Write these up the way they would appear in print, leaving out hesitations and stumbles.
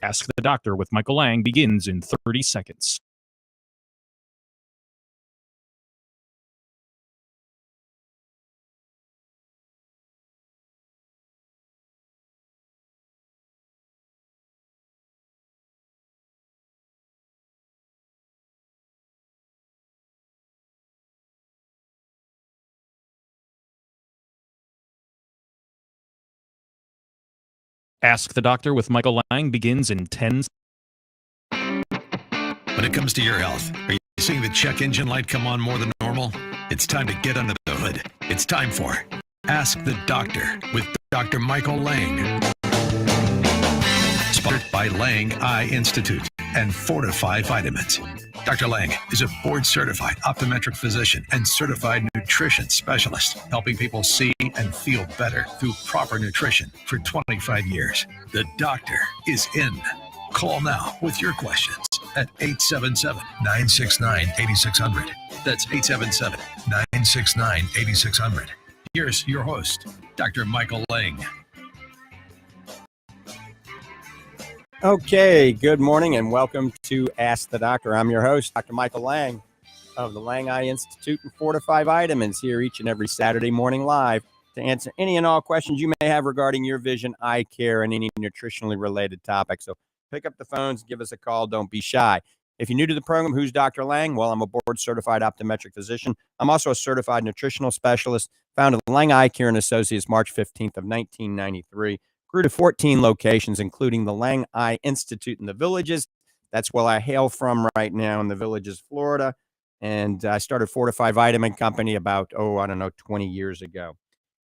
Ask the Doctor with Michael Lange begins in 30 seconds. Ask the Doctor with Michael Lange begins in 10 seconds. When it comes to your health, are you seeing the check engine light come on more than normal? It's time to get under the hood. It's time for Ask the Doctor with Dr. Michael Lange. Sponsored by Lange Eye Institute and Fortifeye Vitamins. Dr. Lange is a board-certified optometric physician and certified nutrition specialist, helping people see and feel better through proper nutrition for 25 years. The doctor is in. Call now with your questions at 877-969-8600. That's 877-969-8600. Here's your host, Dr. Michael Lange. Okay, good morning and welcome to Ask the Doctor. I'm your host, Dr. Michael Lange of the Lange Eye Institute and Fortifeye Vitamins, here each and every Saturday morning live to answer any and all questions you may have regarding your vision, eye care, and any nutritionally related topics. So pick up the phones, give us a call, don't be shy. If you're new to the program, who's Dr. Lange? Well, I'm a board-certified optometric physician. I'm also a certified nutritional specialist, founded Lange Eye Care and Associates March 15th of 1993. Grew to 14 locations, including the Lange Eye Institute in the Villages. That's where I hail from right now in the Villages, Florida. And I started Fortifeye Vitamin Company about, 20 years ago.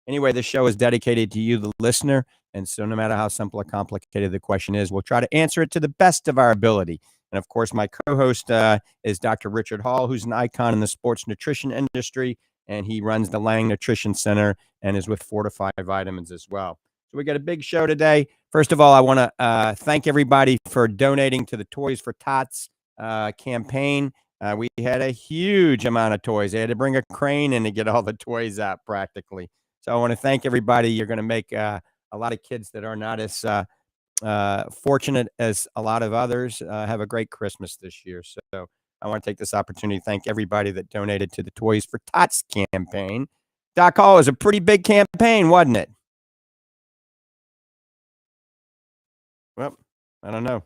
Anyway, this show is dedicated to you, the listener. And so no matter how simple or complicated the question is, we'll try to answer it to the best of our ability. And of course, my co-host is Dr. Richard Hall, who's an icon in the sports nutrition industry. And he runs the Lange Nutrition Center and is with Fortifeye Vitamins as well. So we got a big show today. First of all, I want to thank everybody for donating to the Toys for Tots campaign. We had a huge amount of toys. They had to bring a crane in to get all the toys out practically. So I want to thank everybody. You're going to make a lot of kids that are not as fortunate as a lot of others have a great Christmas this year. So I want to take this opportunity to thank everybody that donated to the Toys for Tots campaign. Doc Hall was a pretty big campaign, wasn't it? Well, I don't know.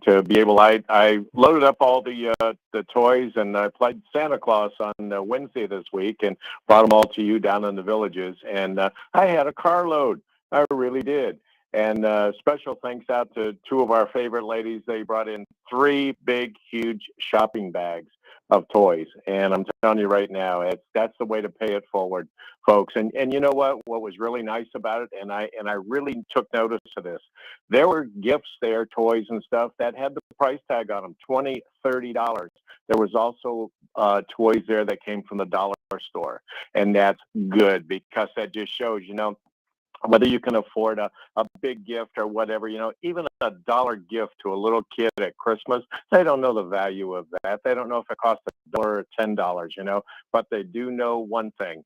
To be able, I loaded up all the toys and I played Santa Claus on Wednesday this week and brought them all to you down in the Villages. And I had a carload. I really did. And special thanks out to two of our favorite ladies. They brought in 3 big, huge shopping bags of toys. And I'm telling you right now, that's the way to pay it forward, folks. And you know what was really nice about it, and I really took notice of this. There were gifts there, toys and stuff that had the price tag on them, $20, $30. There was also toys there that came from the dollar store. And that's good because that just shows, whether you can afford a big gift or whatever, even a dollar gift to a little kid at Christmas, they don't know the value of that. They don't know if it costs $1 or $10, but they do know one thing: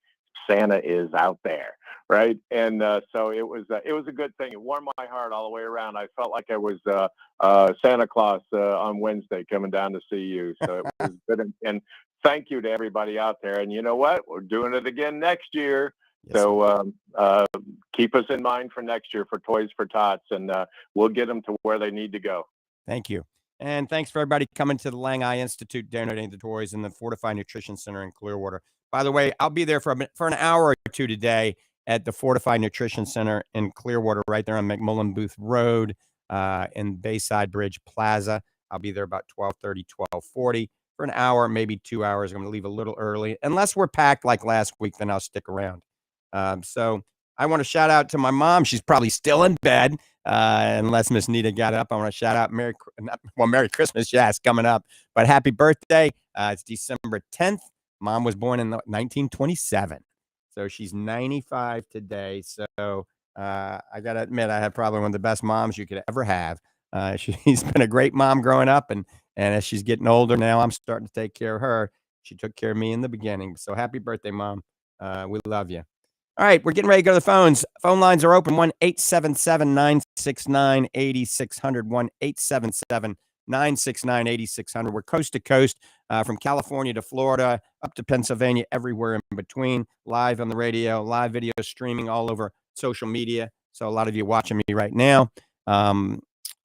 Santa is out there, right? And so it was a good thing. It warmed my heart all the way around. I felt like I was Santa Claus on Wednesday coming down to see you. So it was good. And thank you to everybody out there. And you know what? We're doing it again next year. Yes. So keep us in mind for next year for Toys for Tots, and we'll get them to where they need to go. Thank you. And thanks for everybody coming to the Lange Eye Institute, donating the toys in the Fortifeye Nutrition Center in Clearwater. By the way, I'll be there for an hour or two today at the Fortifeye Nutrition Center in Clearwater, right there on McMullen Booth Road in Bayside Bridge Plaza. I'll be there about 12:30, 12:40 for an hour, maybe 2 hours. I'm going to leave a little early. Unless we're packed like last week, then I'll stick around. So I want to shout out to my mom. She's probably still in bed, unless Miss Nita got up. I want to shout out Merry Christmas. Yeah, it's coming up, but happy birthday. It's December 10th. Mom was born in 1927. So she's 95 today. So I got to admit, I have probably one of the best moms you could ever have. She's been a great mom growing up. And as she's getting older now, I'm starting to take care of her. She took care of me in the beginning. So happy birthday, Mom. We love you. All right, we're getting ready to go to the phones. Phone lines are open, 1-877-969-8600, 1-877-969-8600. We're coast to coast, from California to Florida, up to Pennsylvania, everywhere in between, live on the radio, live video streaming all over social media. So a lot of you watching me right now.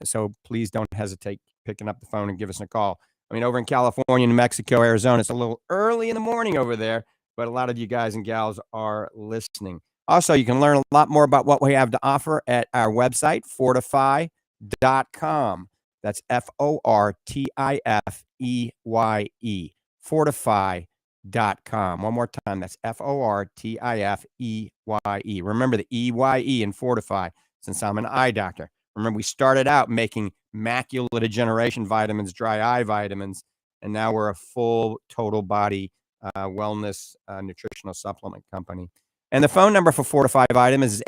So please don't hesitate picking up the phone and give us a call. I mean, over in California, New Mexico, Arizona, it's a little early in the morning over there, but a lot of you guys and gals are listening. Also, you can learn a lot more about what we have to offer at our website, fortifeye.com. That's Fortifeye, fortifeye.com. One more time, that's Fortifeye. Remember the EYE in Fortify, since I'm an eye doctor. Remember, we started out making macular degeneration vitamins, dry eye vitamins, and now we're a full total body wellness nutritional supplement company. And the phone number for Fortify Vitamins is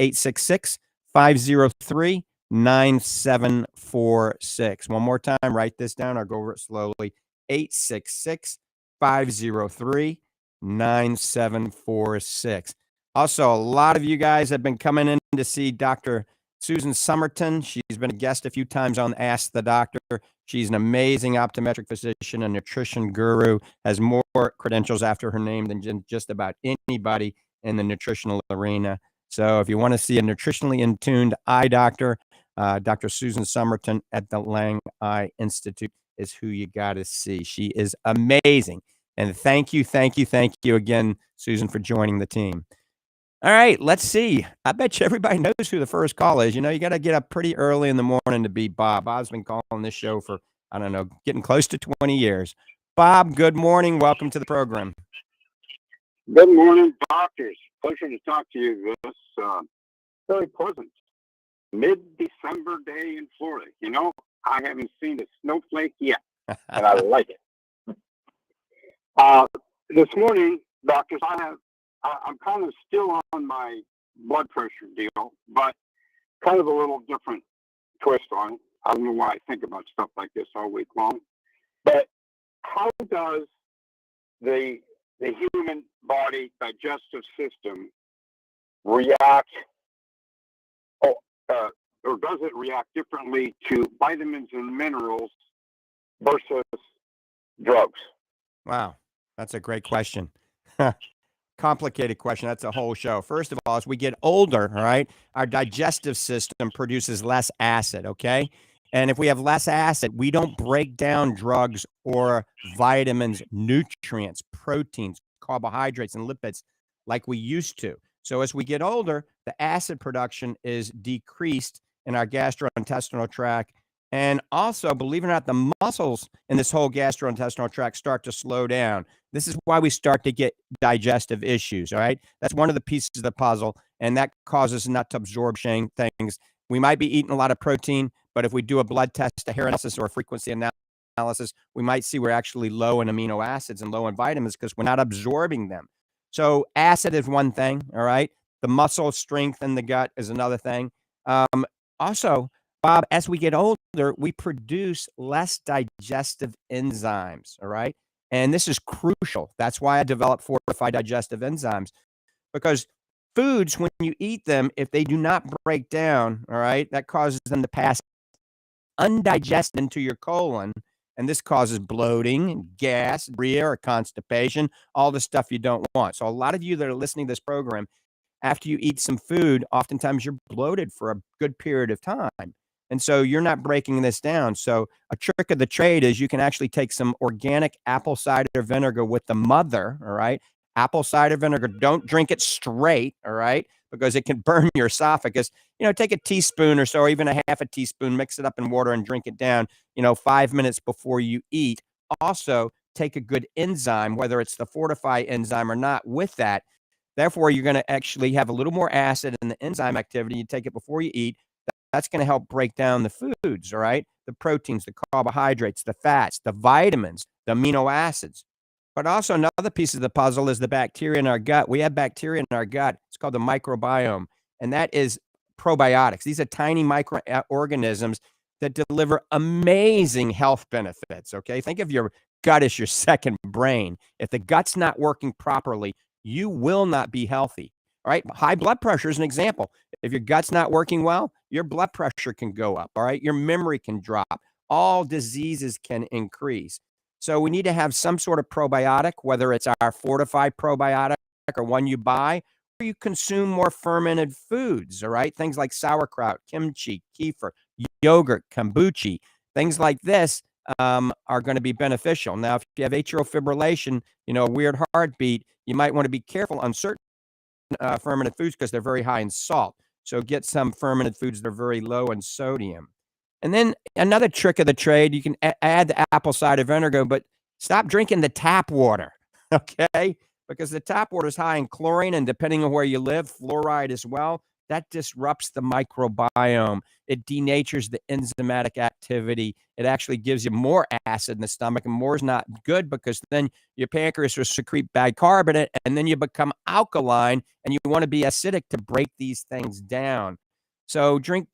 866-503-9746. One more time, write this down. I'll go over it slowly. 866-503-9746. Also, a lot of you guys have been coming in to see Dr. Susan Somerton. She's been a guest a few times on Ask the Doctor. She's an amazing optometric physician, a nutrition guru, has more credentials after her name than just about anybody in the nutritional arena. So if you want to see a nutritionally in tuned eye doctor, Dr. Susan Somerton at the Lange Eye Institute is who you got to see. She is amazing. And thank you again, Susan, for joining the team. All right, let's see. I bet you everybody knows who the first call is. You know, you got to get up pretty early in the morning to beat Bob. Bob's been calling this show for, I don't know, getting close to 20 years. Bob, good morning. Welcome to the program. Good morning, doctors. Pleasure to talk to you this very pleasant mid-December day in Florida. You know, I haven't seen a snowflake yet, and I like it. This morning, doctors, I'm kind of still on my blood pressure deal, but kind of a little different twist on it. I don't know why I think about stuff like this all week long. But how does the human body digestive system react, or does it react differently to vitamins and minerals versus drugs? Wow, that's a great question. Complicated question. That's a whole show. First of all, as we get older, all right, our digestive system produces less acid, okay? And if we have less acid, we don't break down drugs or vitamins, nutrients, proteins, carbohydrates, and lipids like we used to. So as we get older, the acid production is decreased in our gastrointestinal tract. And also, believe it or not, the muscles in this whole gastrointestinal tract start to slow down. This is why we start to get digestive issues, all right? That's one of the pieces of the puzzle, and that causes not to absorb things. We might be eating a lot of protein, but if we do a blood test, a hair analysis, or a frequency analysis, we might see we're actually low in amino acids and low in vitamins because we're not absorbing them. So acid is one thing, all right? The muscle strength in the gut is another thing. Also, Bob, as we get older, we produce less digestive enzymes, all right? And this is crucial. That's why I developed Fortify digestive enzymes, because foods, when you eat them, if they do not break down, all right, that causes them to pass undigested into your colon. And this causes bloating, gas, diarrhea, or constipation, all the stuff you don't want. So a lot of you that are listening to this program, after you eat some food, oftentimes you're bloated for a good period of time. And so you're not breaking this down. So a trick of the trade is you can actually take some organic apple cider vinegar with the mother, all right? Apple cider vinegar, don't drink it straight, all right? Because it can burn your esophagus. You know, take a teaspoon or so, or even a half a teaspoon, mix it up in water and drink it down, 5 minutes before you eat. Also, take a good enzyme, whether it's the Fortify enzyme or not, with that. Therefore, you're going to actually have a little more acid in the enzyme activity. You take it before you eat. That's going to help break down the foods, all right? The proteins, the carbohydrates, the fats, the vitamins, the amino acids. But also another piece of the puzzle is the bacteria in our gut. We have bacteria in our gut. It's called the microbiome, and that is probiotics. These are tiny microorganisms that deliver amazing health benefits, okay? Think of your gut as your second brain. If the gut's not working properly, you will not be healthy. All right. High blood pressure is an example. If your gut's not working well, your blood pressure can go up. All right. Your memory can drop. All diseases can increase. So we need to have some sort of probiotic, whether it's our Fortifeye probiotic or one you buy, or you consume more fermented foods. All right. Things like sauerkraut, kimchi, kefir, yogurt, kombucha, things like this are going to be beneficial. Now, if you have atrial fibrillation, a weird heartbeat, you might want to be careful on certain fermented foods because they're very high in salt. So get some fermented foods that are very low in sodium. And then another trick of the trade, you can add the apple cider vinegar, but stop drinking the tap water, okay? Because the tap water is high in chlorine, and depending on where you live, fluoride as well. That disrupts the microbiome. It denatures the enzymatic activity. It actually gives you more acid in the stomach, and more is not good because then your pancreas will secrete bicarbonate, and then you become alkaline, and you want to be acidic to break these things down. So drink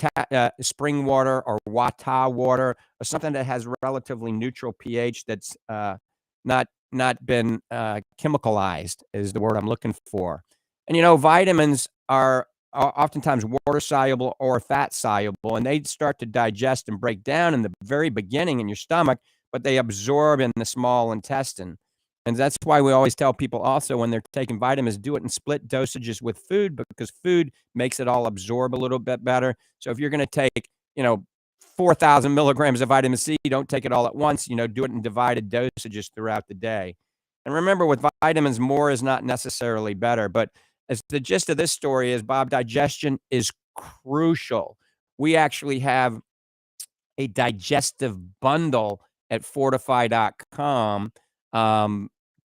spring water or wata water or something that has relatively neutral pH that's not been chemicalized is the word I'm looking for. And vitamins are oftentimes water soluble or fat soluble, and they start to digest and break down in the very beginning in your stomach, but they absorb in the small intestine. And that's why we always tell people also when they're taking vitamins, do it in split dosages with food, because food makes it all absorb a little bit better. So if you're going to take, 4,000 milligrams of vitamin C, don't take it all at once, do it in divided dosages throughout the day. And remember, with vitamins, more is not necessarily better. But as the gist of this story is, Bob, digestion is crucial. We actually have a digestive bundle at fortifeye.com.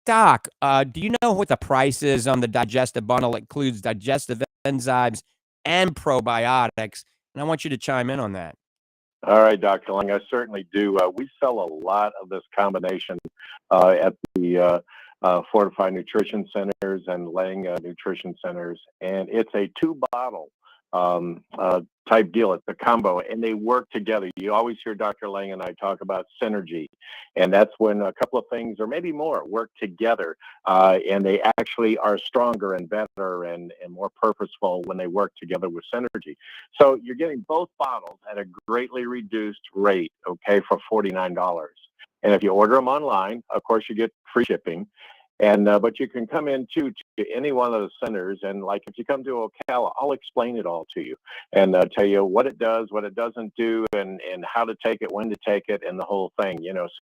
Doc, do you know what the price is on the digestive bundle? It includes digestive enzymes and probiotics. And I want you to chime in on that. All right, Dr. Lange, I certainly do. We sell a lot of this combination at the Fortifeye Nutrition Centers and Lange Nutrition Centers, and it's a 2-bottle type deal. It's a combo, and they work together. You always hear Dr. Lange and I talk about synergy, and that's when a couple of things, or maybe more, work together, and they actually are stronger and better and more purposeful when they work together with synergy. So you're getting both bottles at a greatly reduced rate, okay, for $49. And if you order them online, of course, you get free shipping. And but you can come in to any one of the centers, and like if you come to Ocala, I'll explain it all to you and tell you what it does, what it doesn't do, and how to take it, when to take it, and the whole thing.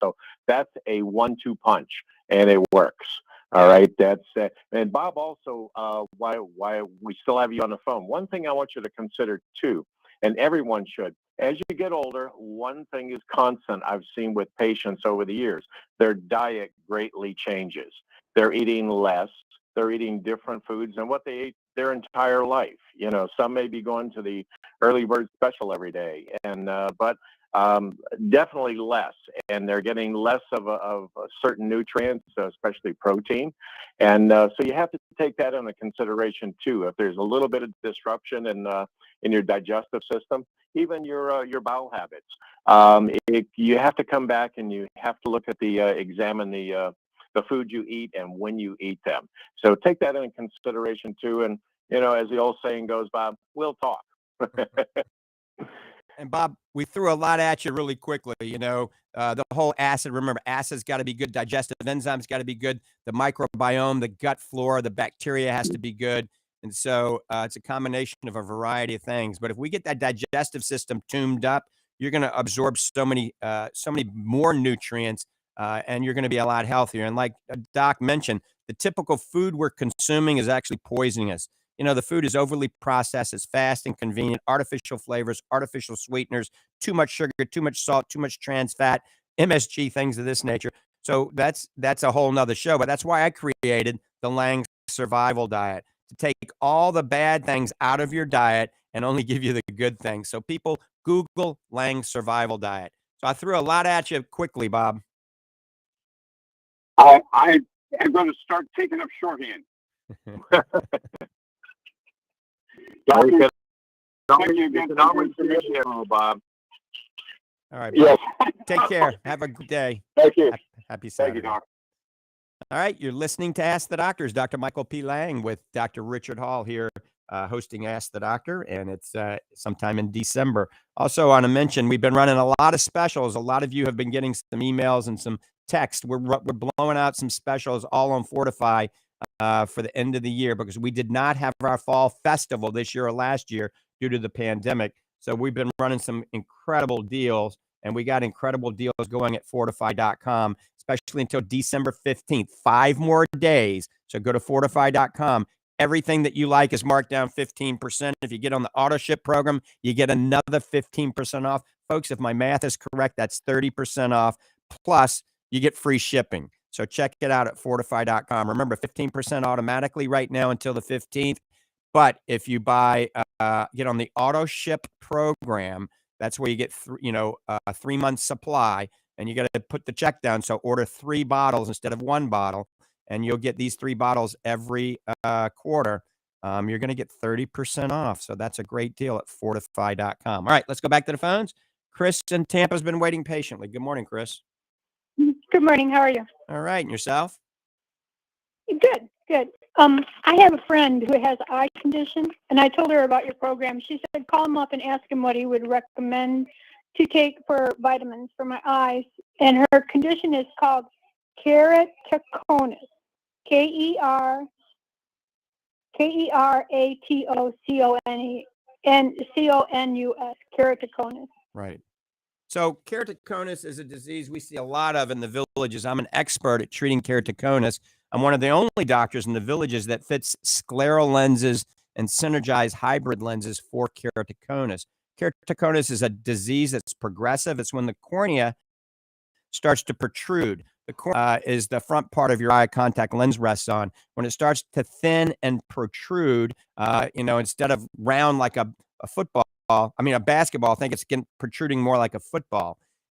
So that's a 1-2 punch, and it works. All right, that's and Bob, also why we still have you on the phone. One thing I want you to consider too, and everyone should. As you get older, one thing is constant I've seen with patients over the years: their diet greatly changes. They're eating less. They're eating different foods than what they ate their entire life. Some may be going to the early bird special every day, but definitely less. And they're getting less of certain nutrients, especially protein. And so you have to take that into consideration too. If there's a little bit of disruption in your digestive system, even your bowel habits, you have to come back and you have to look at examine the food you eat and when you eat them. So take that into consideration too. And, as the old saying goes, Bob, we'll talk. And Bob, we threw a lot at you really quickly. The whole acid, remember, acid's got to be good. Digestive enzymes got to be good. The microbiome, the gut flora, the bacteria has to be good. And so it's a combination of a variety of things. But if we get that digestive system tuned up, you're going to absorb so many more nutrients, and you're going to be a lot healthier. And like Doc mentioned, the typical food we're consuming is actually poisoning us. The food is overly processed. It's fast and convenient, artificial flavors, artificial sweeteners, too much sugar, too much salt, too much trans fat, MSG, things of this nature. So that's a whole nother show. But that's why I created the Lange Survival Diet, to take all the bad things out of your diet and only give you the good things. So people, Google Lange Survival Diet. So I threw a lot at you quickly, Bob. I am going to start taking up shorthand. You can always Bob. All right, Bob. Yes. Take care. Have a good day. Thank you. Happy Saturday. Thank you, Doc. All right, you're listening to Ask the Doctors. Dr. Michael P. Lange with Dr. Richard Hall here hosting Ask the Doctor, and it's sometime in December. Also, I want to mention we've been running a lot of specials. A lot of you have been getting some emails and some text. We're blowing out some specials all on Fortifeye for the end of the year because we did not have our fall festival this year or last year due to the pandemic. So we've been running some incredible deals, and we got incredible deals going at fortifeye.com, especially until December 15th, 5 more days. So go to fortifeye.com. Everything that you like is marked down 15%. If you get on the auto ship program, you get another 15% off. Folks, if my math is correct, that's 30% off. Plus, you get free shipping. So check it out at fortifeye.com. Remember, 15% automatically right now until the 15th. But if you buy, get on the auto ship program, that's where you get, a 3-month supply, and you got to put the check down. So order 3 bottles instead of 1 bottle, and you'll get these 3 bottles every quarter. You're going to get 30% off. So that's a great deal at fortifeye.com. All right, let's go back to the phones. Chris in Tampa's been waiting patiently. Good morning, Chris. Good morning. How are you? All right, and yourself? Good, good. I have a friend who has eye condition, and I told her about your program. She said, call him up and ask him what he would recommend to take for vitamins for my eyes. And her condition is called keratoconus. Keratocone and CONUS, keratoconus. Right. So keratoconus is a disease we see a lot of in the villages. I'm an expert at treating keratoconus. I'm one of the only doctors in the villages that fits scleral lenses and synergized hybrid lenses for keratoconus. Keratoconus is a disease that's progressive. It's when the cornea starts to protrude. The cornea is the front part of your eye contact lens rests on. When it starts to thin and protrude, instead of round like a basketball, I think it's protruding more like a football.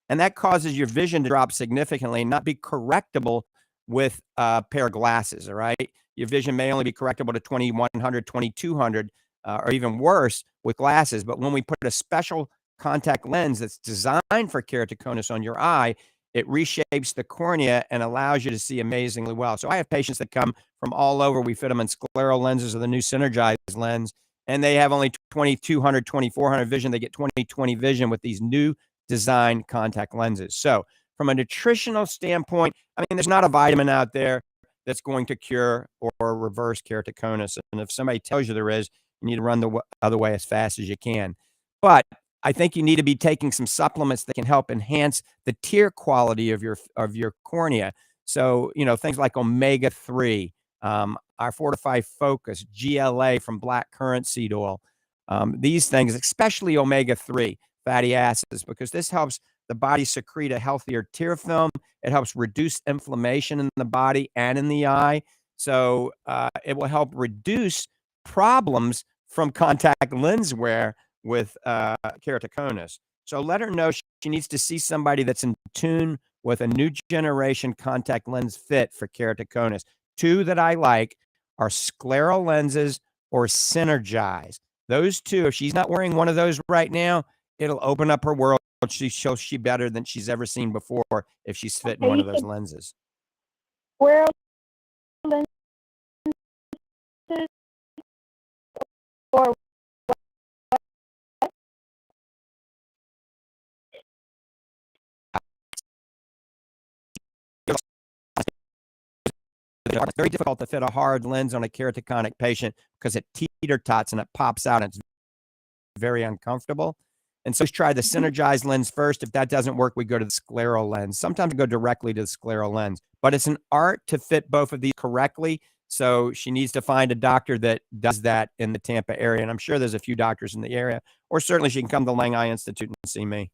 And that causes your vision to drop significantly and not be correctable with a pair of glasses, all right? Your vision may only be correctable to 2100, 2200, or even worse with glasses. But when we put a special contact lens that's designed for keratoconus on your eye, it reshapes the cornea and allows you to see amazingly well. So I have patients that come from all over. We fit them in scleral lenses or the new synergized lens, and they have only 2200, 2400 vision. They get 20/20 vision with these new design contact lenses. So from a nutritional standpoint, there's not a vitamin out there that's going to cure or reverse keratoconus. And if somebody tells you there is, you need to run the other way as fast as you can. But I think you need to be taking some supplements that can help enhance the tear quality of your cornea. So, things like omega-3, our Fortifeye Focus, GLA from black currant seed oil. These things, especially omega-3 fatty acids, because this helps the body secrete a healthier tear film. It helps reduce inflammation in the body and in the eye. So it will help reduce problems from contact lens wear with keratoconus. So let her know she needs to see somebody that's in tune with a new generation contact lens fit for keratoconus. 2 that I like are scleral lenses or synergize. Those 2, if she's not wearing one of those right now, it'll open up her world. She'll see better than she's ever seen before if she's fitting one of those lenses. Where lenses or It's very difficult to fit a hard lens on a keratoconic patient because it teeter-tots and it pops out and it's very uncomfortable. And so let's try the synergized lens first. If that doesn't work, we go to the scleral lens. Sometimes we go directly to the scleral lens, but it's an art to fit both of these correctly. So she needs to find a doctor that does that in the Tampa area. And I'm sure there's a few doctors in the area, or certainly she can come to the Lange Eye Institute and see me.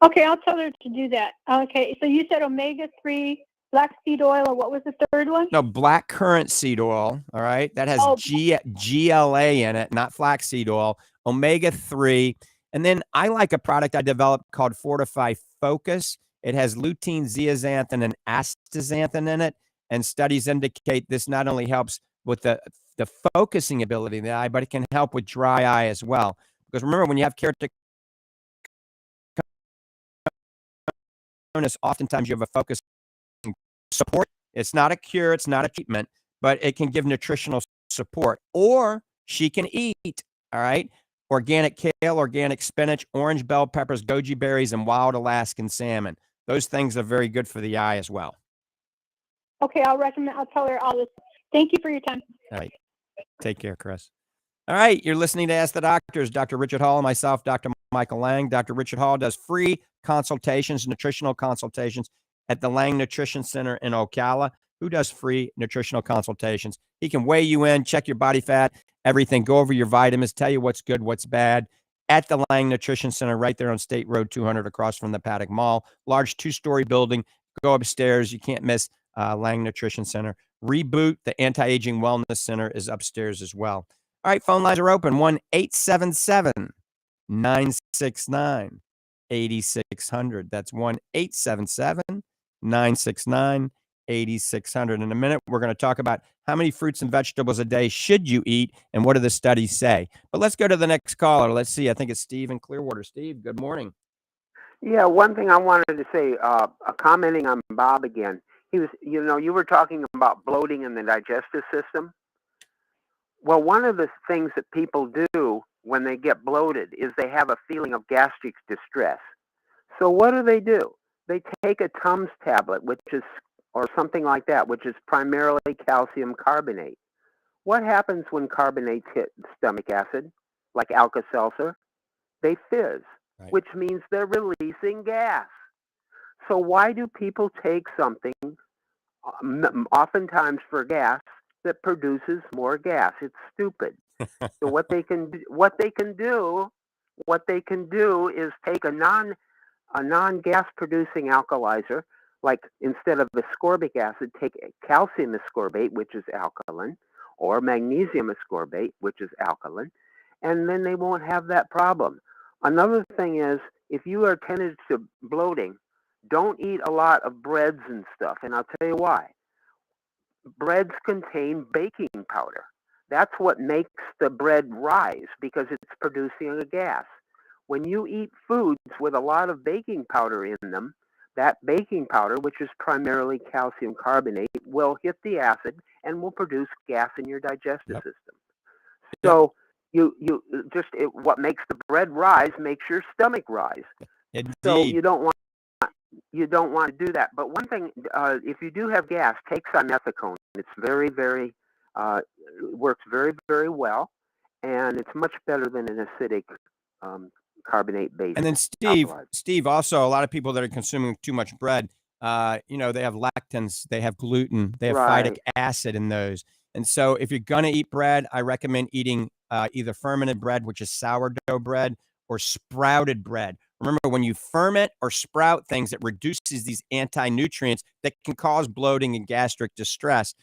Okay, I'll tell her to do that. Okay, so you said omega-3, black seed oil, or what was the third one? No, black currant seed oil. All right. That has GLA in it, not flaxseed oil, omega-3. And then I like a product I developed called Fortifeye Focus. It has lutein, zeaxanthin, and astaxanthin in it. And studies indicate this not only helps with the focusing ability of the eye, but it can help with dry eye as well. Because remember, when you have keratoconus, oftentimes you have a focus support It's not a cure. It's not a treatment, but it can give nutritional support. Or she can eat, all right, organic kale, organic spinach, orange bell peppers, goji berries, and wild Alaskan salmon. Those things are very good for the eye as well. Okay, I'll tell her all this. Thank you for your time. All right. Take care, Chris. All right. You're listening to Ask the Doctors. Dr. Richard Hall and myself, Dr. Michael Lange. Dr. Richard Hall does free consultations, nutritional consultations at the Lange Nutrition Center in Ocala. Who does free nutritional consultations? He can weigh you in, check your body fat, everything, go over your vitamins, tell you what's good, what's bad at the Lange Nutrition Center right there on State Road 200 across from the Paddock Mall. Large 2-story building. Go upstairs. You can't miss Lange Nutrition Center. Reboot, the Anti-Aging Wellness Center, is upstairs as well. All right, phone lines are open. 1-877-969-8600. That's 1-877-969-8600. In a minute, we're going to talk about how many fruits and vegetables a day should you eat and what do the studies say. But let's go to the next caller. Let's see. I think it's Steve in Clearwater. Steve, good morning. Yeah, one thing I wanted to say, commenting on Bob again. He was, you were talking about bloating in the digestive system. Well, one of the things that people do when they get bloated is they have a feeling of gastric distress. So what do? They take a Tums tablet, or something like that, which is primarily calcium carbonate. What happens when carbonates hit stomach acid, like Alka-Seltzer? They fizz, Right. which means they're releasing gas. So why do people take something, oftentimes for gas, that produces more gas? It's stupid. So what they can do is take a non-gas producing alkalizer, like instead of ascorbic acid, take calcium ascorbate, which is alkaline, or magnesium ascorbate, which is alkaline, and then they won't have that problem. Another thing is, if you are tended to bloating, don't eat a lot of breads and stuff, and I'll tell you why. Breads contain baking powder. That's what makes the bread rise, because it's producing a gas. When you eat foods with a lot of baking powder in them, that baking powder, which is primarily calcium carbonate, will hit the acid and will produce gas in your digestive system. So what makes the bread rise makes your stomach rise. Indeed. So you don't want to do that. But one thing, if you do have gas, take simethicone. It's very, very works very, very well, and it's much better than an acidic carbonate-based. And then Steve, also a lot of people that are consuming too much bread, they have lectins, they have gluten, they have phytic acid in those. And so if you're going to eat bread, I recommend eating either fermented bread, which is sourdough bread, or sprouted bread. Remember, when you ferment or sprout things, it reduces these anti-nutrients that can cause bloating and gastric distress.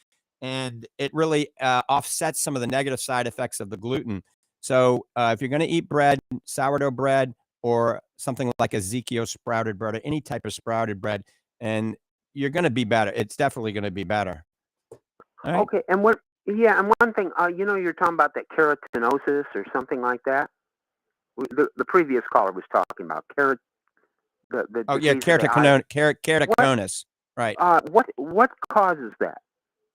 And it really offsets some of the negative side effects of the gluten. So if you're going to eat bread, sourdough bread, or something like Ezekiel sprouted bread, or any type of sprouted bread, and you're going to be better. It's definitely going to be better. All right. Okay, and one thing, you're talking about that keratinosis or something like that. The previous caller was talking about keratoconus. Right. What causes that?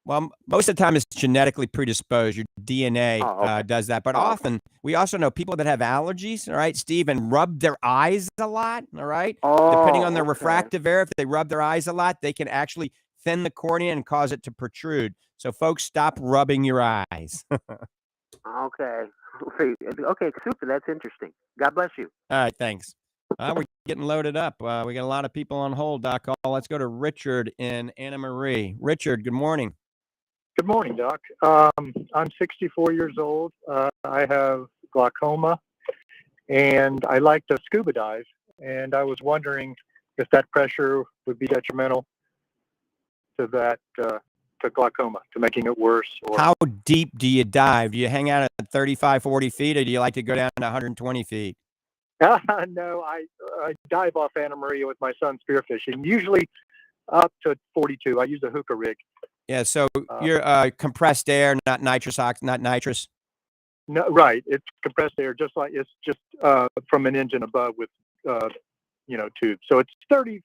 Well, most of the time it's genetically predisposed. Your DNA does that. But often we also know people that have allergies, all right, Steve, and rub their eyes a lot, all right? Depending on their refractive error, if they rub their eyes a lot, they can actually thin the cornea and cause it to protrude. So folks, stop rubbing your eyes. Okay, super. That's interesting. God bless you. All right, thanks. We're getting loaded up. We got a lot of people on hold, Doc. Let's go to Richard in Anna Marie. Richard, good morning. Good morning, Doc. I'm 64 years old. I have glaucoma, and I like to scuba dive. And I was wondering if that pressure would be detrimental to that, to glaucoma, to making it worse. Or how deep do you dive? Do you hang out at 35, 40 feet, or do you like to go down to 120 feet? No, I dive off Anna Maria with my son spearfishing, usually up to 42. I use a hookah rig. Yeah, so you're compressed air, not nitrous not nitrous. No, right. It's compressed air, just like it's just from an engine above with tubes. So it's 30,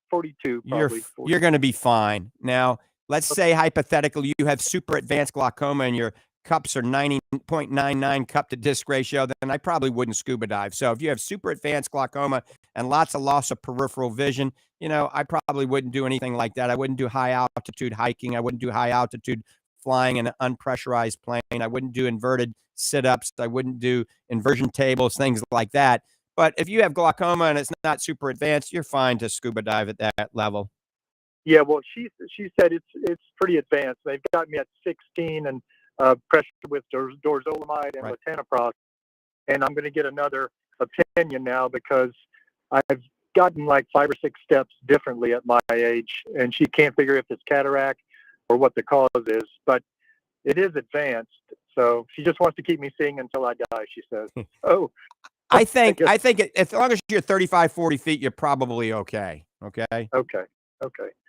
42 probably. You're going to be fine. Now, let's say hypothetically you have super advanced glaucoma and your cups are 90.99 cup to disc ratio, then I probably wouldn't scuba dive. So if you have super advanced glaucoma and lots of loss of peripheral vision, I probably wouldn't do anything like that. I wouldn't do high altitude hiking. I wouldn't do high altitude flying in an unpressurized plane. I wouldn't do inverted sit-ups. I wouldn't do inversion tables, things like that. But if you have glaucoma and it's not super advanced, you're fine to scuba dive at that level. Yeah, well, she said it's pretty advanced. They've got me at 16 and pressure with dorzolamide and latanoprost, and I'm going to get another opinion now because I've gotten like 5 or 6 steps differently at my age, and she can't figure if it's cataract or what the cause is, but it is advanced. So she just wants to keep me seeing until I die, she says. Oh, I think as long as you're 35, 40 feet, you're probably okay. Okay. Okay.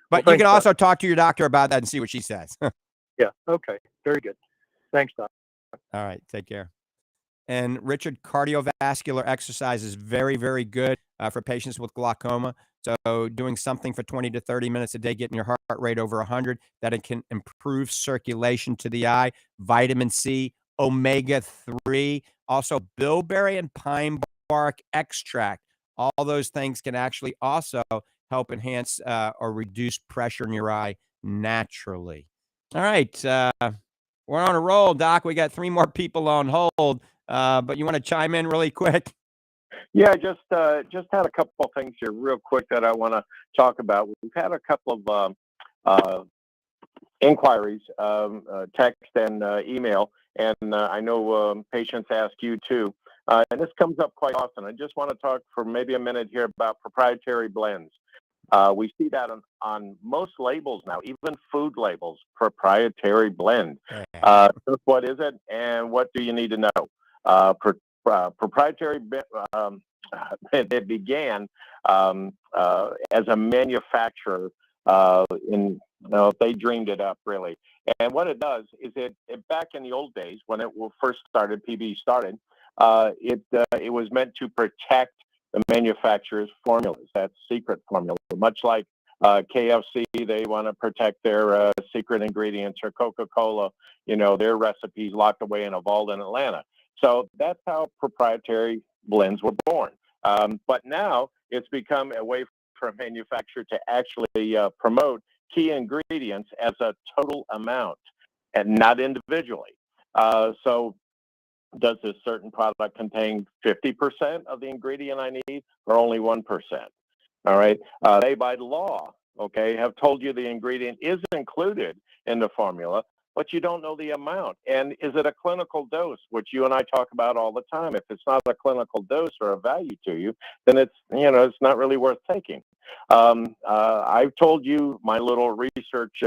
But Well, you can also talk to your doctor about that and see what she says. Yeah. Okay. Very good. Thanks, Doc. All right. Take care. And Richard, cardiovascular exercise is very, very good for patients with glaucoma. So doing something for 20 to 30 minutes a day, getting your heart rate over 100, that it can improve circulation to the eye. Vitamin C, omega-3, also bilberry and pine bark extract. All those things can actually also help enhance or reduce pressure in your eye naturally. All right. We're on a roll, Doc. We got 3 more people on hold, but you want to chime in really quick? Yeah, just had a couple of things here real quick that I want to talk about. We've had a couple of inquiries, text and email, and I know patients ask you too. And this comes up quite often. I just want to talk for maybe a minute here about proprietary blends. We see that on most labels now, even food labels, proprietary blend. What is it, and what do you need to know? Proprietary, it began as a manufacturer they dreamed it up, really. And what it does is it back in the old days when it first started, PB started, it was meant to protect the manufacturer's formulas, that secret formula, much like KFC, they want to protect their secret ingredients, or Coca-Cola, their recipes locked away in a vault in Atlanta. So that's how proprietary blends were born. But now it's become a way for a manufacturer to actually promote key ingredients as a total amount and not individually. So does this certain product contain 50% of the ingredient I need, or only 1%? All right. They, by law, have told you the ingredient is included in the formula, but you don't know the amount. And is it a clinical dose, which you and I talk about all the time? If it's not a clinical dose or a value to you, then it's not really worth taking. I've told you my little research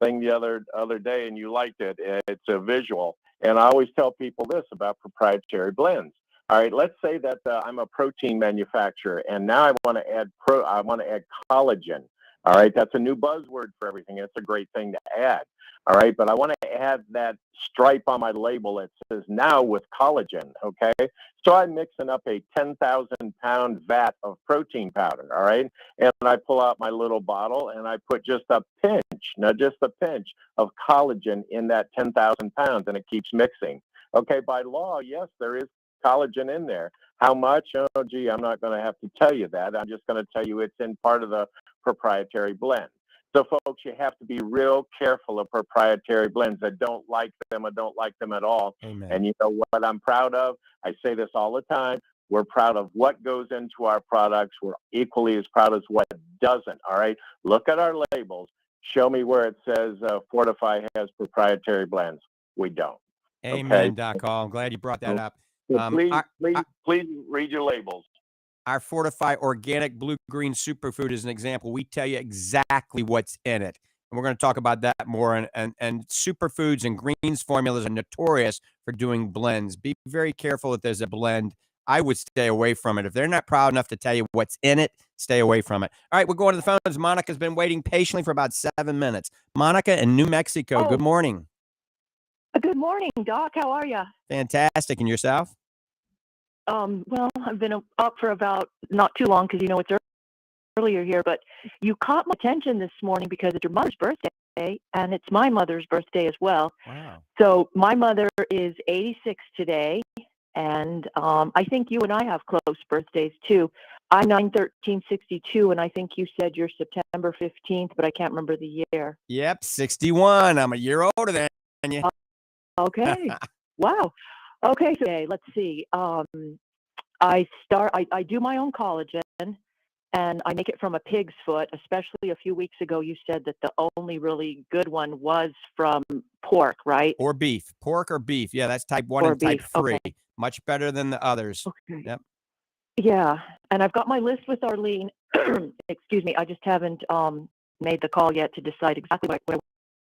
thing the other day, and you liked it. It's a visual. And I always tell people this about proprietary blends. All right, let's say that I'm a protein manufacturer, and now I want to add collagen. All right, that's a new buzzword for everything. It's a great thing to add. All right, but I want to add that stripe on my label that says now with collagen. Okay, so I'm mixing up a 10,000-pound vat of protein powder. All right, and I pull out my little bottle and I put just a pinch of collagen in that 10,000 pounds, and it keeps mixing. Okay, by law, yes, there is collagen in there. How much? Oh, gee, I'm not going to have to tell you that. I'm just going to tell you it's in part of the proprietary blend. So, folks, you have to be real careful of proprietary blends. I don't like them. I don't like them at all. Amen. And you know what I'm proud of? I say this all the time. We're proud of what goes into our products. We're equally as proud as what doesn't. All right? Look at our labels. Show me where it says Fortifeye has proprietary blends. We don't. Amen, Okay? Doc Hall. I'm glad you brought that up. Please read your labels. Our Fortifeye Organic Blue-Green Superfood is an example. We tell you exactly what's in it. And we're going to talk about that more. And superfoods and greens formulas are notorious for doing blends. Be very careful if there's a blend. I would stay away from it. If they're not proud enough to tell you what's in it, stay away from it. All right, we're going to the phones. Monica's been waiting patiently for about 7 minutes. Monica in New Mexico, good morning. Good morning, Doc. How are you? Fantastic. And yourself? Well, I've been up for about not too long because it's earlier here, but you caught my attention this morning because it's your mother's birthday, and it's my mother's birthday as well. Wow. So my mother is 86 today, and I think you and I have close birthdays too. I'm 9/13/62, and I think you said you're September 15th, but I can't remember the year. Yep, 61. I'm a year older than you. Okay. Wow. Okay, so okay, let's see. I do my own collagen, and I make it from a pig's foot. Especially a few weeks ago, you said that the only really good one was from pork, right? Or beef. Pork or beef. Yeah, that's type 1 Or and type beef. 3. Okay. Much better than the others. Okay. Yep. Yeah, and I've got my list with Arlene. Excuse me, I just haven't made the call yet to decide exactly what I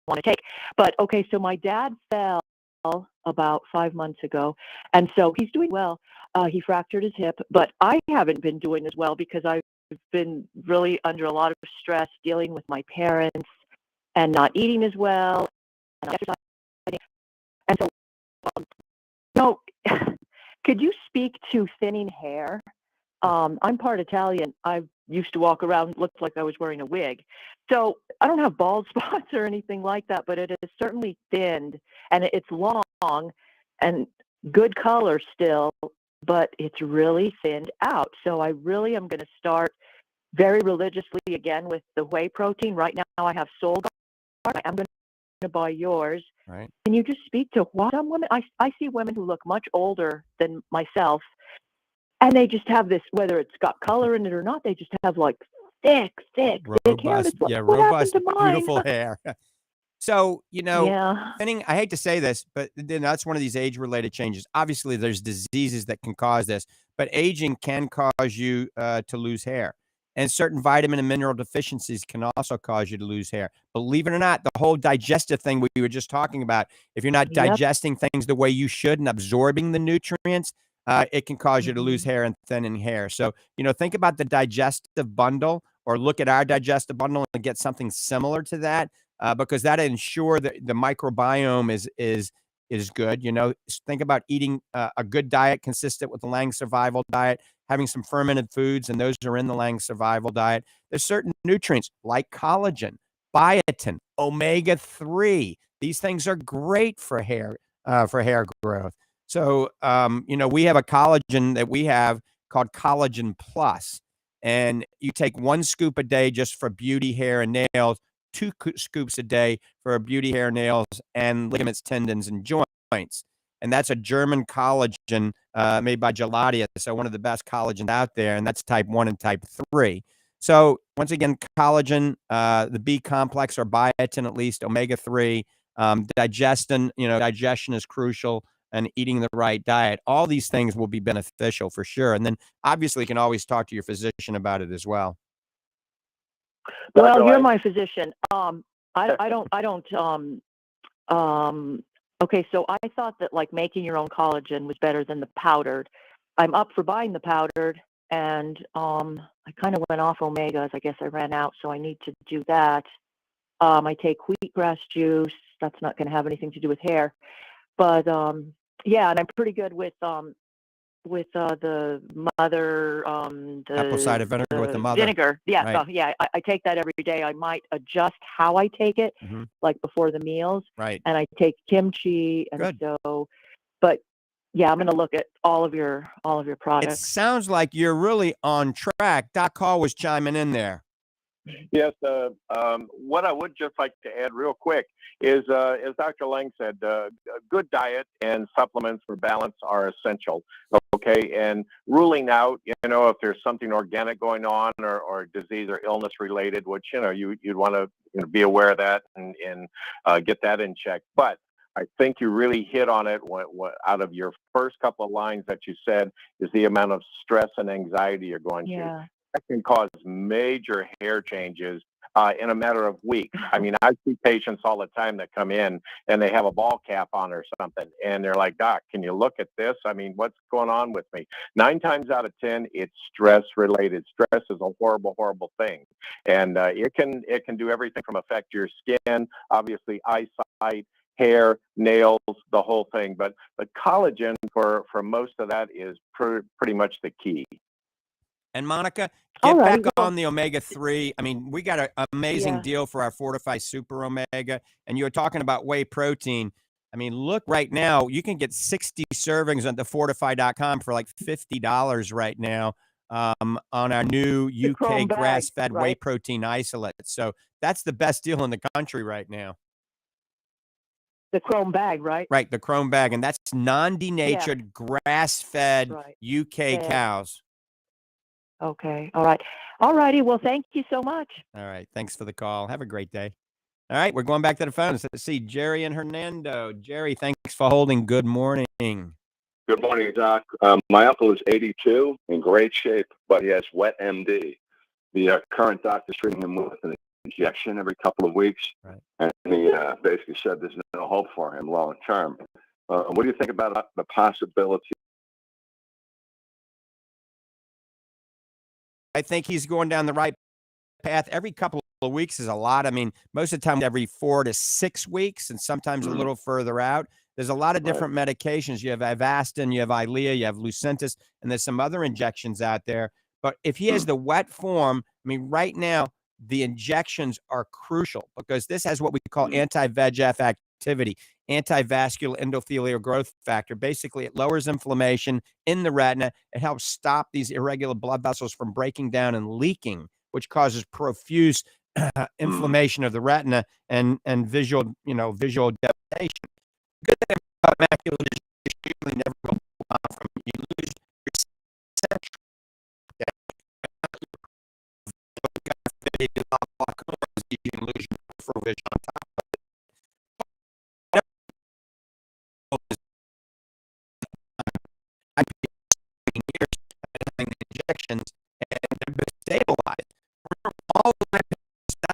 want to take. But okay, so my dad fell about 5 months ago, and so he's doing well. He fractured his hip, but I haven't been doing as well because I've been really under a lot of stress dealing with my parents and not eating as well and exercising. And so, no, could you speak to thinning hair? I'm part Italian. I used to walk around, looked like I was wearing a wig. So I don't have bald spots or anything like that, but it is certainly thinned, and it's long and good color still, but it's really thinned out. So I really am going to start very religiously again with the whey protein. Right now I have Soul Guard. I'm going to buy yours. Right. Can you just speak to why some women, I see women who look much older than myself, and they just have this, whether it's got color in it or not, they just have like thick hair. Robust, It's like, yeah, what happened robust, to mine? beautiful hair. So, Yeah. thinning, I hate to say this, but then that's one of these age-related changes. Obviously, there's diseases that can cause this, but aging can cause you to lose hair. And certain vitamin and mineral deficiencies can also cause you to lose hair. Believe it or not, the whole digestive thing we were just talking about, if you're not Yep. digesting things the way you should and absorbing the nutrients, it can cause you to lose hair and thinning hair. So, think about the digestive bundle, or look at our digestive bundle and get something similar to that, because that ensure that the microbiome is good. Think about eating a good diet consistent with the Lange survival diet, having some fermented foods, and those are in the Lange survival diet. There's certain nutrients like collagen, biotin, omega-3. These things are great for hair growth. So, we have a collagen that we have called Collagen Plus, and you take 1 scoop a day just for beauty, hair, and nails, 2 scoops a day for beauty, hair, nails, and ligaments, tendons, and joints. And that's a German collagen made by Gelatia, so one of the best collagens out there, and that's type 1 and type 3. So once again, collagen, the B complex or biotin, at least omega-3, digestion is crucial, and eating the right diet. All these things will be beneficial for sure. And then obviously you can always talk to your physician about it as well. Well, you're my physician. I don't, okay, so I thought that like making your own collagen was better than the powdered. I'm up for buying the powdered, and I kind of went off omegas. I guess I ran out, so I need to do that. I take wheatgrass juice. That's not going to have anything to do with hair, but yeah, and I'm pretty good with the mother, the Apple cider vinegar with the mother. vinegar. Yeah, Right. so yeah, I take that every day. I might adjust how I take it, like before the meals. Right. And I take kimchi, and Good. so, but yeah, I'm going to look at all of your It products. sounds like you're really on track. Doc Hall was chiming in there. Yes, what I would just like to add real quick is, as Dr. Lange said, a good diet and supplements for balance are essential, okay? And ruling out, if there's something organic going on or disease or illness related, which, you'd want to be aware of that and get that in check. But I think you really hit on it. What out of your first couple of lines that you said is the amount of stress and anxiety you're going through. That can cause major hair changes in a matter of weeks. I mean, I see patients all the time that come in and they have a ball cap on or something, and they're like, "Doc, can you look at this? I mean, what's going on with me?" 9 times out of 10, it's stress related. Stress is a horrible, horrible thing, and it can do everything from affect your skin, obviously eyesight, hair, nails, the whole thing. But collagen for most of that is pretty much the key. And Monica, All get righty. back Well, on the omega-3. I mean, we got an amazing yeah. deal for our Fortifeye Super Omega. And you were talking about whey protein. I mean, look right now, you can get 60 servings on the fortify.com for like $50 right now on our new The chrome UK bag, grass-fed whey right? protein isolate. So that's the best deal in the country right now. The chrome bag, right? Right, the chrome bag. And that's Yeah. non-denatured, grass-fed Right. UK Fed. cows. Okay. All right. All righty. Well, thank you so much. All right. Thanks for the call. Have a great day. All right. We're going back to the phones. Let's see. Jerry and Hernando. Jerry, thanks for holding. Good morning. Good morning, Doc. My uncle is 82, in great shape, but he has wet MD. The current doctor's treating him with an injection every couple of weeks, Right. and he basically said there's no hope for him long term. What do you think about the possibility? I think he's going down the right path. Every couple of weeks is a lot. I mean, most of the time, every 4 to 6 weeks, and sometimes a little further out. There's a lot of different medications. You have Avastin, you have Eylea, you have Lucentis, and there's some other injections out there. But if he has the wet form, I mean, right now, the injections are crucial because this has what we call anti-VEGF activity, anti-vascular endothelial growth factor. Basically, it lowers inflammation in the retina. It helps stop these irregular blood vessels from breaking down and leaking, which causes profuse inflammation of the retina and visual, visual devastation. Good thing about macular degeneration, you usually never go from you lose your central. You can lose your peripheral vision on top of it. I've been years having injections and they've been stabilized. All the time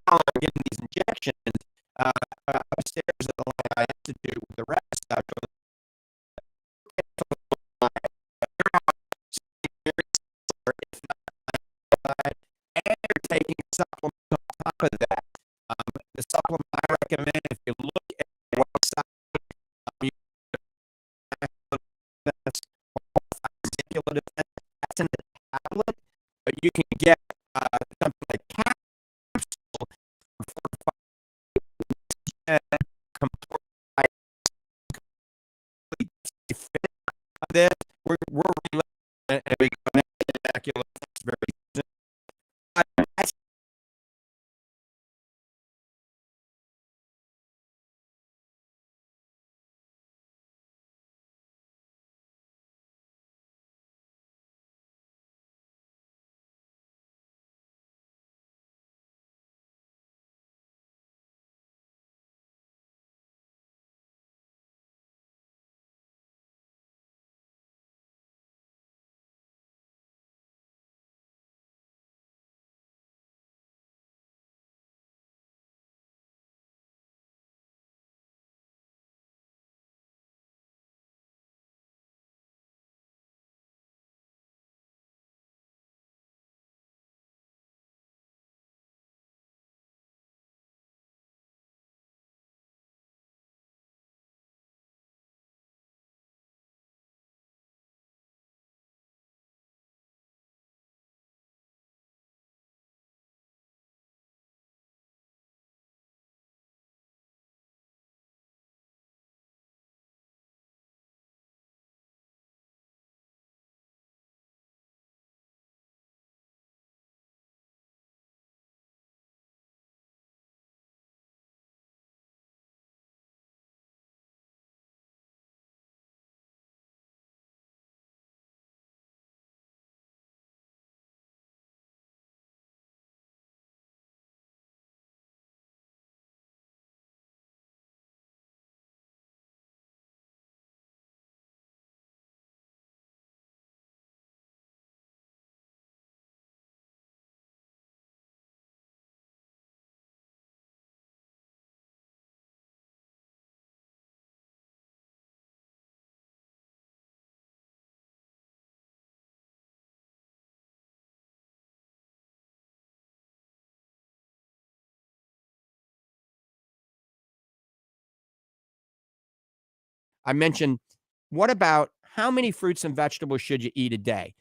I'm getting these injections upstairs at the Lange Institute with the rest. And you're taking a supplement on top of that. The supplement I recommend, if you look at the website, that's in the tablet, but you can get something like capsule this. We're and we very I mentioned, what about how many fruits and vegetables should you eat a day?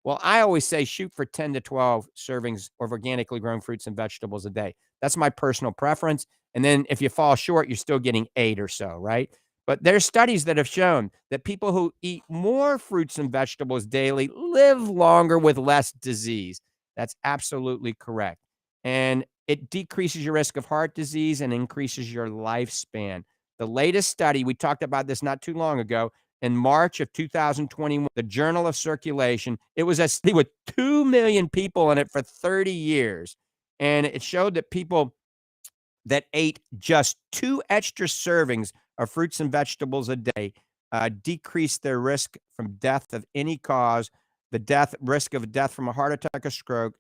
Well, I always say shoot for 10 to 12 servings of organically grown fruits and vegetables a day. That's my personal preference. And then if you fall short, you're still getting 8 or so, right? But there's studies that have shown that people who eat more fruits and vegetables daily live longer with less disease. That's absolutely correct. And it decreases your risk of heart disease and increases your lifespan. The latest study, we talked about this not too long ago, in March of 2021, the Journal of Circulation, it was a study with 2 million people in it for 30 years. And it showed that people that ate just 2 extra servings of fruits and vegetables a day decreased their risk from death of any cause, the risk of death from a heart attack or stroke,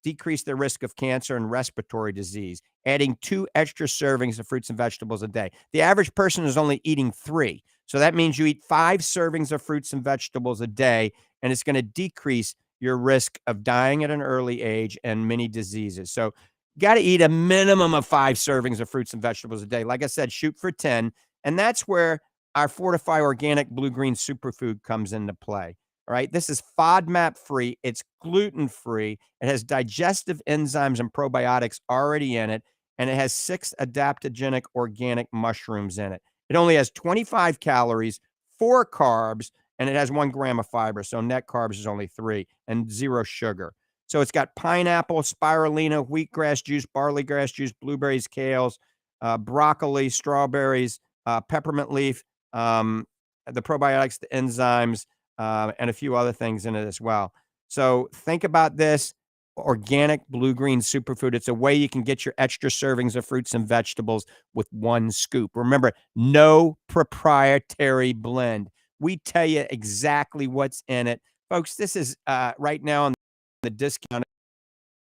decrease their risk of cancer and respiratory disease, adding 2 extra servings of fruits and vegetables a day. The average person is only eating 3. So that means you eat 5 servings of fruits and vegetables a day, and it's going to decrease your risk of dying at an early age and many diseases. So got to eat a minimum of 5 servings of fruits and vegetables a day. Like I said, shoot for 10. And that's where our Fortifeye Organic Blue-Green Superfood comes into play. All right. This is FODMAP free. It's gluten free. It has digestive enzymes and probiotics already in it. And it has 6 adaptogenic organic mushrooms in it. It only has 25 calories, 4 carbs, and it has 1 gram of fiber. So net carbs is only 3 and 0 sugar. So it's got pineapple, spirulina, wheatgrass juice, barley grass juice, blueberries, kales, broccoli, strawberries, peppermint leaf, the probiotics, the enzymes, and a few other things in it as well. So think about this organic blue-green superfood. It's a way you can get your extra servings of fruits and vegetables with 1 scoop. Remember, no proprietary blend. We tell you exactly what's in it. Folks, this is right now on the discount,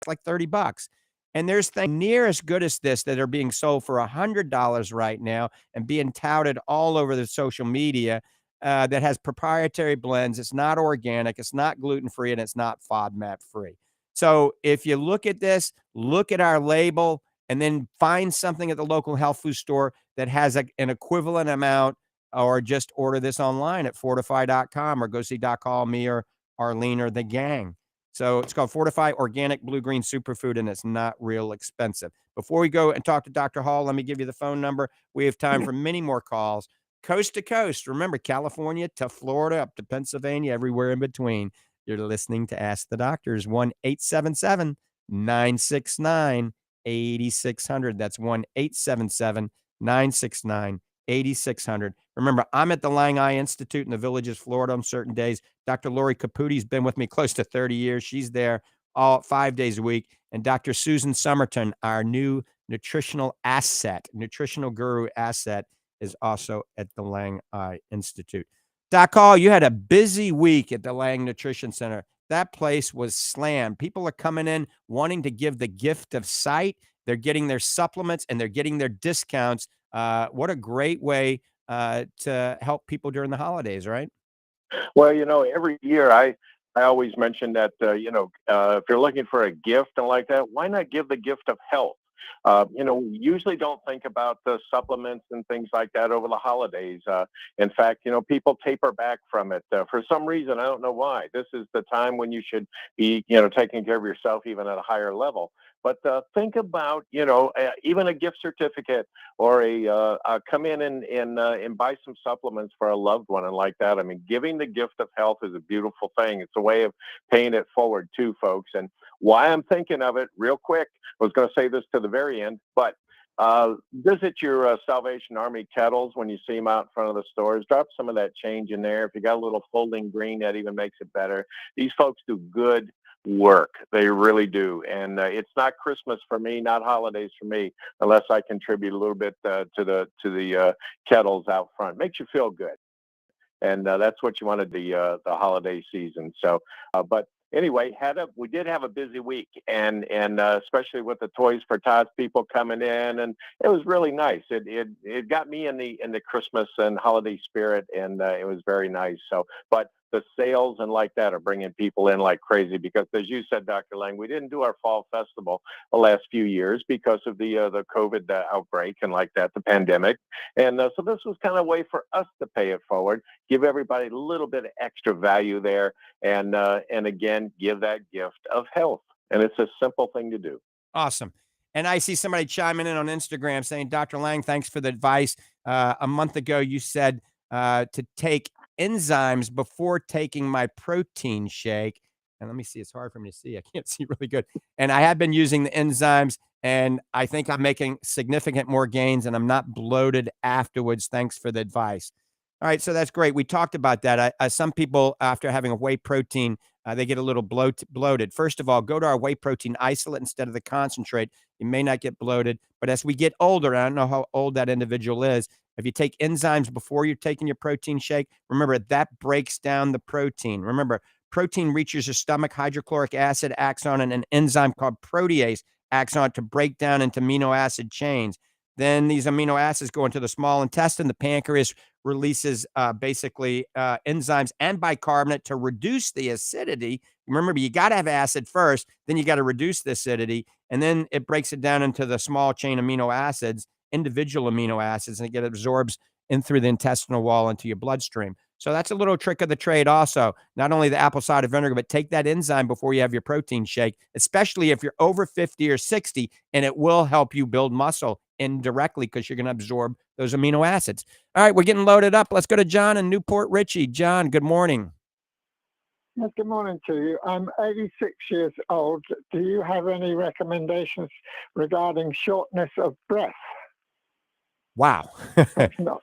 like $30. And there's things near as good as this that are being sold for $100 right now and being touted all over the social media that has proprietary blends. It's not organic, it's not gluten-free, and it's not FODMAP-free. So if you look at this, look at our label, and then find something at the local health food store that has an equivalent amount, or just order this online at fortifeye.com or go see Doc Hall, me, or Arlene, or the gang. So it's called Fortifeye Organic Blue-Green Superfood, and it's not real expensive. Before we go and talk to Dr. Hall, let me give you the phone number. We have time for many more calls. Coast to coast. Remember, California to Florida, up to Pennsylvania, everywhere in between. You're listening to Ask the Doctors, 1-877-969-8600. That's 1-877-969-8600. Remember, I'm at the Lange Eye Institute in the Villages, Florida on certain days. Dr. Lori Caputi's been with me close to 30 years. She's there all 5 days a week. And Dr. Susan Somerton, our new nutritional guru asset, is also at the Lange Eye Institute. Doc Hall, you had a busy week at the Lange Nutrition Center. That place was slammed. People are coming in wanting to give the gift of sight. They're getting their supplements and they're getting their discounts. What a great way to help people during the holidays, right? Well, every year I always mention that, if you're looking for a gift and like that, why not give the gift of health? We usually don't think about the supplements and things like that over the holidays. In fact, people taper back from it for some reason. I don't know why. This is the time when you should be, taking care of yourself even at a higher level. But think about, even a gift certificate or a come in and buy some supplements for a loved one and like that. I mean, giving the gift of health is a beautiful thing. It's a way of paying it forward too, folks. And why I'm thinking of it real quick, I was going to say this to the very end, but visit your Salvation Army kettles when you see them out in front of the stores. Drop some of that change in there. If you got a little folding green, that even makes it better. These folks do good work. They really do. And it's not Christmas for me, not holidays for me, unless I contribute a little bit to the kettles out front. Makes you feel good. And that's what you wanted the holiday season. So, but anyway, we did have a busy week, and especially with the Toys for Tots people coming in, and it was really nice. It got me in the Christmas and holiday spirit, and it was very nice. So, but the sales and like that are bringing people in like crazy because, as you said, Dr. Lange, we didn't do our fall festival the last few years because of the COVID outbreak and like that, the pandemic. And so this was kind of a way for us to pay it forward, give everybody a little bit of extra value there, and again, give that gift of health. And it's a simple thing to do. Awesome. And I see somebody chiming in on Instagram saying, Dr. Lange, thanks for the advice. A month ago, you said to take enzymes before taking my protein shake. And let me see, it's hard for me to see. I can't see really good. And I have been using the enzymes, and I think I'm making significant more gains, and I'm not bloated afterwards. Thanks for the advice. All right, so that's great. We talked about that. Some people, after having a whey protein, they get a little bloated. First of all, go to our whey protein isolate instead of the concentrate. You may not get bloated, but as we get older, I don't know how old that individual is. If you take enzymes before you're taking your protein shake, remember that breaks down the protein. Remember, protein reaches your stomach, hydrochloric acid acts on an enzyme called protease acts on it to break down into amino acid chains. Then these amino acids go into the small intestine. The pancreas releases enzymes and bicarbonate to reduce the acidity. Remember, you got to have acid first, then you got to reduce the acidity, and then it breaks it down into the small chain amino acids, individual amino acids, and it gets absorbs in through the intestinal wall into your bloodstream. So that's a little trick of the trade also. Not only the apple cider vinegar, but take that enzyme before you have your protein shake, especially if you're over 50 or 60, and it will help you build muscle indirectly because you're going to absorb those amino acids. All right, we're getting loaded up. Let's go to John in Newport Richey. John, good morning. Yes, good morning to you. I'm 86 years old. Do you have any recommendations regarding shortness of breath? Wow.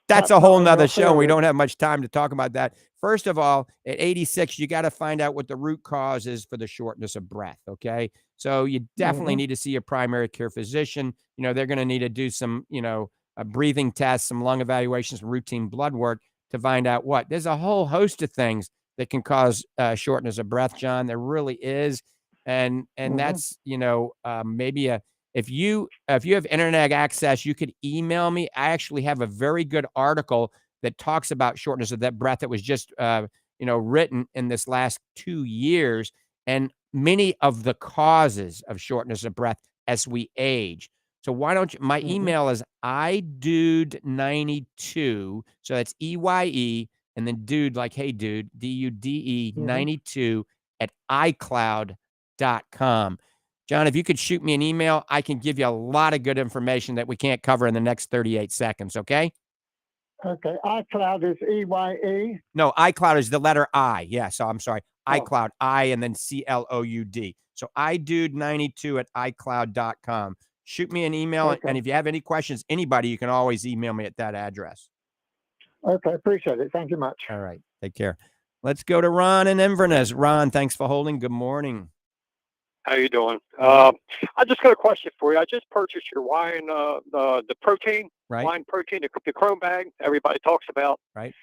That's a whole nother show. And we don't have much time to talk about that. First of all, at 86, you got to find out what the root cause is for the shortness of breath. Okay. So you definitely need to see a primary care physician. You know, they're going to need to do some, breathing tests, some lung evaluations, some routine blood work to find out what. There's a whole host of things that can cause shortness of breath, John. There really is. And that's, maybe if you have internet access, you could email me. I actually have a very good article that talks about shortness of that breath that was just, written in this last 2 years, and many of the causes of shortness of breath as we age. So why don't you, my email is idude92. So that's EYE and then dude, like, hey dude, DUDE 92 at iCloud.com. John, if you could shoot me an email, I can give you a lot of good information that we can't cover in the next 38 seconds, okay? Okay. iCloud is EYE? No, iCloud is the letter I. Yeah, so I'm sorry. iCloud, I, and then CLOUD. So idude92 at iCloud.com. Shoot me an email, and if you have any questions, anybody, you can always email me at that address. Okay, appreciate it. Thank you much. All right, take care. Let's go to Ron in Inverness. Ron, thanks for holding. Good morning. How you doing? I just got a question for you. I just purchased your wine, the protein, wine protein, the chrome bag everybody talks about. Right.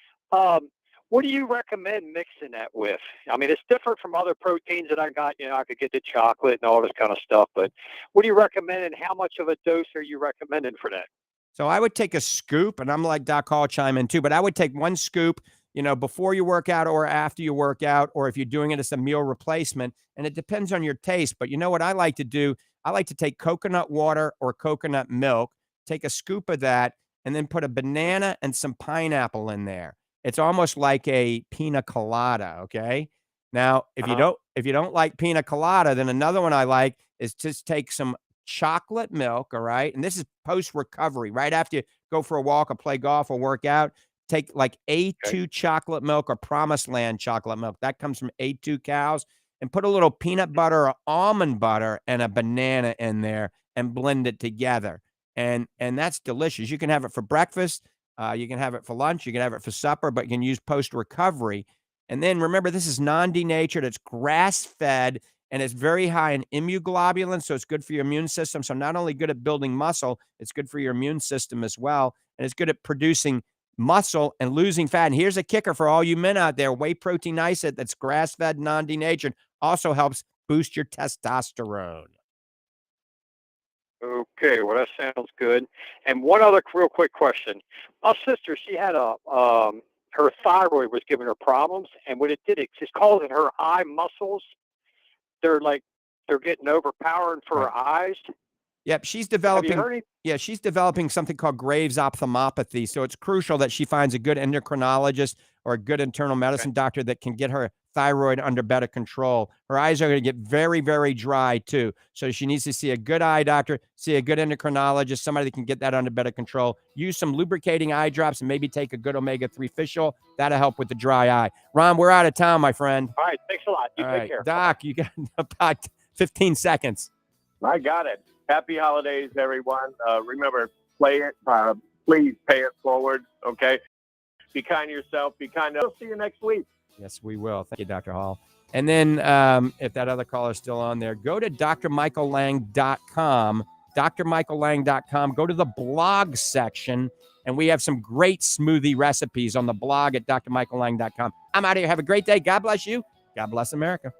What do you recommend mixing that with? I mean, it's different from other proteins that I got. I could get the chocolate and all this kind of stuff, but what do you recommend, and how much of a dose are you recommending for that? So I would take a scoop, and I'm like Doc Hall chime in too, but I would take one scoop, before you work out or after you work out, or if you're doing it as a meal replacement, and it depends on your taste. But you know what I like to do? I like to take coconut water or coconut milk, take a scoop of that, and then put a banana and some pineapple in there. It's almost like a pina colada. Okay. Now, if you don't like pina colada, then another one I like is just take some chocolate milk. All right. And this is post recovery, right after you go for a walk or play golf or work out. Take like A2 chocolate milk or Promised Land chocolate milk. That comes from A2 cows, and put a little peanut butter or almond butter and a banana in there and blend it together. And that's delicious. You can have it for breakfast. You can have it for lunch. You can have it for supper, but you can use post-recovery. And then remember, this is non-denatured. It's grass-fed, and it's very high in immunoglobulin, so it's good for your immune system. So not only good at building muscle, it's good for your immune system as well. And it's good at producing muscle and losing fat. And here's a kicker for all you men out there: whey protein isolate that's grass-fed, non-denatured, also helps boost your testosterone. Okay, well, that sounds good. And one other real quick question. My sister, she had a her thyroid was giving her problems, and what it did, it just causing her eye muscles. They're getting overpowering for her eyes. Yep, she's Have you developing. heard any? Yeah, she's developing something called Graves' ophthalmopathy. So it's crucial that she finds a good endocrinologist or a good internal medicine doctor that can get her thyroid under better control. Her eyes are going to get very, very dry too. So she needs to see a good eye doctor, see a good endocrinologist, somebody that can get that under better control. Use some lubricating eye drops and maybe take a good omega-3 fish oil. That'll help with the dry eye. Ron, we're out of town, my friend. All right, thanks a lot. You All take right, care. Doc, you got about 15 seconds. I got it. Happy holidays, everyone. Remember, play it. Please pay it forward. Okay. Be kind to yourself. Be kind to. We'll see you next week. Yes, we will. Thank you, Dr. Hall. And then if that other caller is still on there, go to drmichaellange.com, drmichaellange.com. Go to the blog section, and we have some great smoothie recipes on the blog at drmichaellange.com. I'm out of here. Have a great day. God bless you. God bless America.